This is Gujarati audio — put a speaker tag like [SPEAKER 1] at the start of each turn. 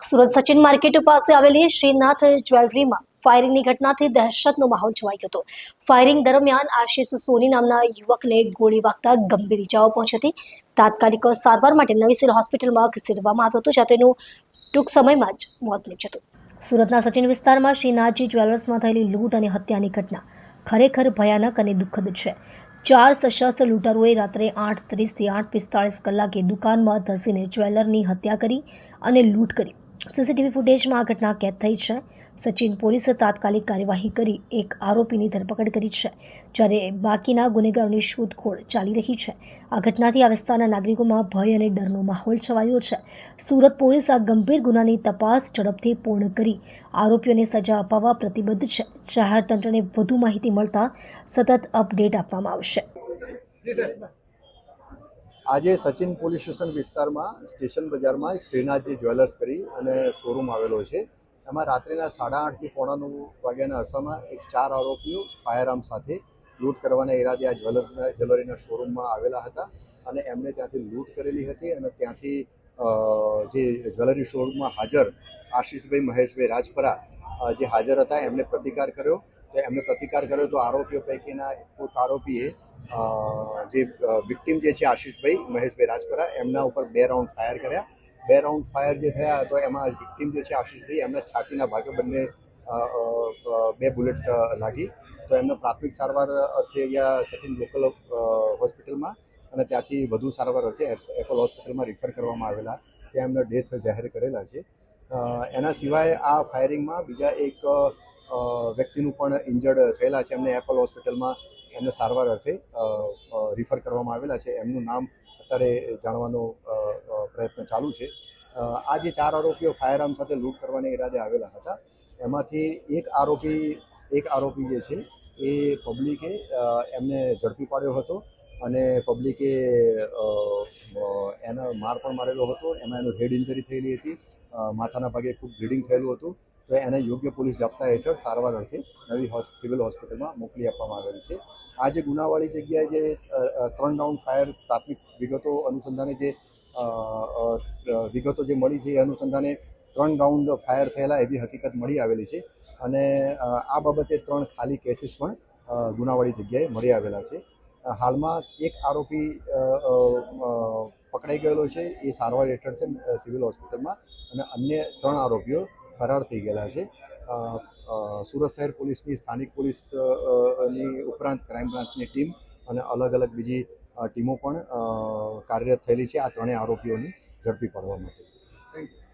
[SPEAKER 1] સુરત સચિન માર્કેટ પાસે આવેલી શ્રીનાથ જ્વેલરીમાં ફાયરિંગની ઘટનાથી દહેશતનો માહોલ છવાઈ ગયો હતો। ફાયરિંગ દરમિયાન આશિષ સોની નામના યુવકને ગોળી વાગતા ગંભીર ઇજાઓ પહોંચી હતી। તાત્કાલિક સારવાર માટે નવી સિવિલ હોસ્પિટલમાં ખસેડવામાં આવ્યો હતો, જ્યાં તેનું ટૂંક સમયમાં જ મોત નીપજ્યું હતું। સુરતના સચિન વિસ્તારમાં શ્રીનાથજી જ્વેલર્સમાં થયેલી લૂંટ અને હત્યાની ઘટના ખરેખર ભયાનક અને દુઃખદ છે। 4 સશસ્ત્ર લૂંટારુઓએ રાત્રે 8:30 થી 8:45 કલાકે દુકાનમાં ધસીને જ્વેલરની હત્યા કરી અને લૂંટ કરી। સીસીટીવી ફૂટેજમાં આ ઘટના કેદ થઈ છે। સચિન પોલીસે તાત્કાલિક કાર્યવાહી કરી એક આરોપીની ધરપકડ કરી છે, જ્યારે બાકીના ગુનેગારોની શોધખોળ ચાલી રહી છે। આ ઘટનાથી આ વિસ્તારના નાગરિકોમાં ભય અને ડરનો માહોલ છવાયો છે। સુરત પોલીસ આ ગંભીર ગુનાની તપાસ ઝડપથી પૂર્ણ કરી આરોપીઓને સજા અપાવવા પ્રતિબદ્ધ છે। જાહેર તંત્રને વધુ માહિતી મળતા સતત અપડેટ આપવામાં આવશે।
[SPEAKER 2] આજે સચિન પોલીસ સ્ટેશન વિસ્તારમાં સ્ટેશન બજારમાં એક શ્રીનાથજી જ્વેલર્સ કરી અને શોરૂમ આવેલો છે। એમાં રાત્રિના 8:30 થી 9:45 વાગ્યાના અરસામાં એક 4 આરોપીઓ ફાયરઆર્મ સાથે લૂંટ કરવાના ઈરાદે આ જ્વેલરીના શોરૂમમાં આવેલા હતા અને એમણે ત્યાંથી લૂંટ કરેલી હતી અને ત્યાંથી જે જ્વેલરી શોરૂમમાં હાજર આશિષભાઈ મહેશભાઈ રાજપરા જે હાજર હતા એમણે પ્રતિકાર કર્યો। તો આરોપીઓ પૈકીના એક આરોપીએ જે વિક્ટિમ જે છે આશિષભાઈ મહેશભાઈ રાજપરા એમના ઉપર 2 રાઉન્ડ ફાયર કર્યા। 2 રાઉન્ડ ફાયર જે થયા તો એમાં વિક્ટિમ જે છે આશિષભાઈ એમના છાતીના ભાગે બંને 2 બુલેટ લાગી। તો એમને પ્રાથમિક સારવાર અર્થે અહીંયા સચિન લોકલ હોસ્પિટલમાં અને ત્યાંથી વધુ સારવાર અર્થે એપોલો હોસ્પિટલમાં રિફર કરવામાં આવેલા, ત્યાં એમને ડેથ જાહેર કરેલા છે। એના સિવાય આ ફાયરિંગમાં બીજા એક વ્યક્તિનું પણ ઇન્જર્ડ થયેલા છે, એમને એપોલો હોસ્પિટલમાં એમને સારવાર અર્થે રિફર કરવામાં આવેલા છે। એમનું નામ અત્યારે જાણવાનો પ્રયત્ન ચાલુ છે। આ જે 4 આરોપીઓ ફાયરઆર્મ સાથે લૂંટ કરવાના ઈરાદે આવેલા હતા, એમાંથી એક આરોપી જે છે એ પબ્લિકે એમને ઝડપી પાડ્યો હતો અને પબ્લિકે એને માર પણ મારેલો હતો। એમાં એનું હેડ ઇન્જરી થયેલી હતી, માથાના ભાગે ખૂબ બ્લીડિંગ થયેલું હતું। તો એને યોગ્ય પોલીસ જાપ્તા હેઠળ સારવાર અર્થે નવી સિવિલ હોસ્પિટલમાં મોકલી આપવામાં આવેલી છે। આ જે ગુનાવાળી જગ્યાએ જે 3 રાઉન્ડ ફાયર પ્રાથમિક વિગતો જે મળી છે એ અનુસંધાને 3 રાઉન્ડ ફાયર થયેલા એવી હકીકત મળી આવેલી છે અને આ બાબતે 3 ખાલી કેસીસ પણ ગુનાવાળી જગ્યાએ મળી આવેલા છે। હાલમાં એક આરોપી પકડાઈ ગયેલો છે, એ સારવાર હેઠળ છે સિવિલ હોસ્પિટલમાં અને અન્ય 3 આરોપીઓ ફરાર થઈ ગયેલા છે। સુરત શહેર પોલીસની સ્થાનિક પોલીસની ઉપરાંત ક્રાઇમ બ્રાન્ચની ટીમ અને અલગ અલગ બીજી ટીમો પણ કાર્યરત થયેલી છે આ 3 આરોપીઓની ઝડપી પાડવા માટે।